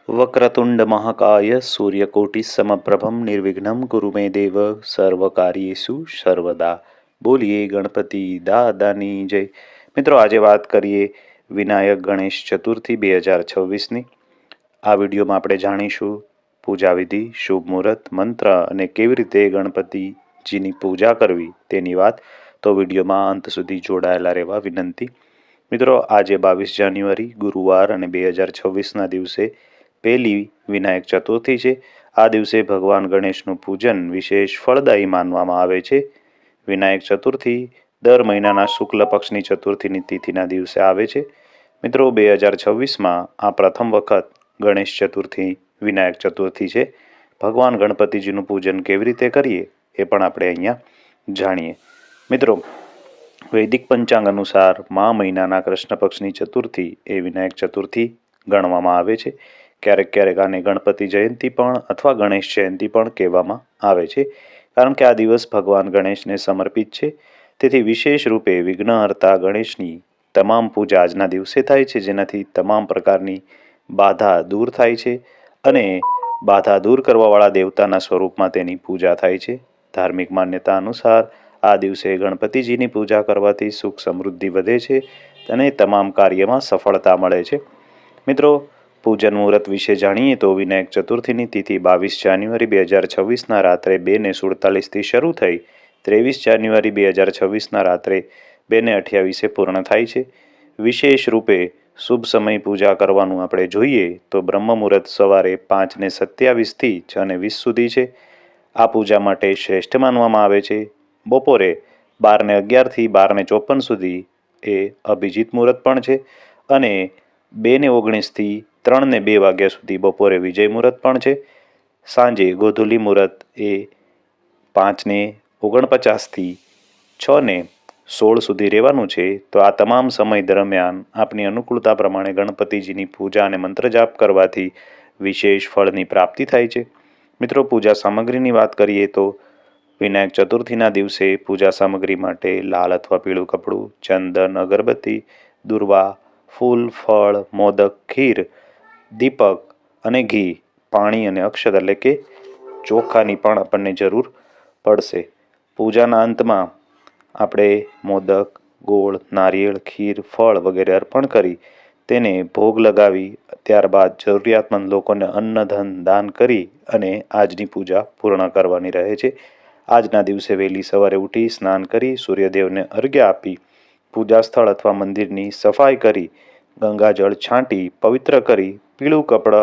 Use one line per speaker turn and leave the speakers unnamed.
વક્રતુંડ મહાકાય સૂર્યકોટિ સમપ્રભમ નિર્વિઘ્નમ કુરુ મે દેવ સર્વકાર્યેષુ સર્વદા. બોલીએ ગણપતિ દાદાની જય. મિત્રો, આજે વાત કરીએ વિનાયક ગણેશ ચતુર્થી 2026ની. આ વિડીયોમાં આપણે જાણીશું પૂજા વિધિ, શુભ મુહૂર્ત, મંત્ર અને કેવી રીતે ગણપતિજીની પૂજા કરવી તેની વાત. તો વિડીયોમાં અંત સુધી જોડાયેલા રહેવા વિનંતી. મિત્રો, આજે 22 જાન્યુઆરી ગુરુવાર અને 2026ના દિવસે પહેલી વિનાયક ચતુર્થી છે. આ દિવસે ભગવાન ગણેશનું પૂજન વિશેષ ફળદાયી માનવામાં આવે છે. વિનાયક ચતુર્થી દર મહિનાના શુક્લ પક્ષની ચતુર્થીની તિથિના દિવસે આવે છે. મિત્રો, 2026માં આ પ્રથમ વખત ગણેશ ચતુર્થી વિનાયક ચતુર્થી છે. ભગવાન ગણપતિજીનું પૂજન કેવી રીતે કરીએ એ પણ આપણે અહીંયા જાણીએ. મિત્રો, વૈદિક પંચાંગ અનુસાર મહિનાના કૃષ્ણ પક્ષની ચતુર્થી એ વિનાયક ચતુર્થી ગણવામાં આવે છે. ક્યારેક આને ગણપતિ જયંતિ પણ અથવા ગણેશ જયંતિ પણ કહેવામાં આવે છે, કારણ કે આ દિવસ ભગવાન ગણેશને સમર્પિત છે. તેથી વિશેષ રૂપે વિઘ્નહર્તા ગણેશની તમામ પૂજા આજના દિવસે થાય છે, જેનાથી તમામ પ્રકારની બાધા દૂર થાય છે અને બાધા દૂર કરવાવાળા દેવતાના સ્વરૂપમાં તેની પૂજા થાય છે. ધાર્મિક માન્યતા અનુસાર આ દિવસે ગણપતિજીની પૂજા કરવાથી સુખ સમૃદ્ધિ વધે છે અને તમામ કાર્યમાં સફળતા મળે છે. મિત્રો, પૂજન મુહૂર્ત વિશે જાણીએ તો વિનાયક ચતુર્થીની તિથિ 22 જાન્યુઆરી 2026ના રાત્રે 2:47થી શરૂ થઈ 23 જાન્યુઆરી 2026ના રાત્રે 2:28 પૂર્ણ થાય છે. વિશેષ રૂપે શુભ સમય પૂજા કરવાનું આપણે જોઈએ તો બ્રહ્મ મુહૂર્ત સવારે 5:27થી 6:20 સુધી છે. આ પૂજા માટે શ્રેષ્ઠ માનવામાં આવે છે. બપોરે 12:11થી 12:54 સુધી એ અભિજીત મુહૂર્ત પણ છે અને 2:19થી 3:02 વાગ્યા સુધી બપોરે વિજય મુહૂર્ત પણ છે. સાંજે ગોધુલી મુહૂર્ત એ 5:49થી 6:16 સુધી રહેવાનું છે. તો આ તમામ સમય દરમિયાન આપની અનુકૂળતા પ્રમાણે ગણપતિજીની પૂજા અને મંત્ર જાપ કરવાથી વિશેષ ફળની પ્રાપ્તિ થાય છે. મિત્રો, પૂજા સામગ્રીની વાત કરીએ તો વિનાયક ચતુર્થીના દિવસે પૂજા સામગ્રી માટે લાલ અથવા પીળું કપડું, ચંદન, અગરબત્તી, દુર્વા, ફૂલ, ફળ, મોદક, ખીર, દીપક અને ઘી, પાણી અને અક્ષત એટલે કે ચોખાની પણ આપણને જરૂર પડશે. પૂજાના અંતમાં આપણે મોદક, ગોળ, નારિયેળ, ખીર, ફળ વગેરે અર્પણ કરી તેને ભોગ લગાવી ત્યારબાદ જરૂરિયાતમંદ લોકોને અન્ન ધન દાન કરી અને આજની પૂજા પૂર્ણ કરવાની રહે છે. આજના દિવસે વહેલી સવારે ઉઠી સ્નાન કરી સૂર્યદેવને અર્ઘ્ય આપી પૂજા સ્થળ અથવા મંદિરની સફાઈ કરી ગંગાજળ છાંટી પવિત્ર કરી પીળું કપડાં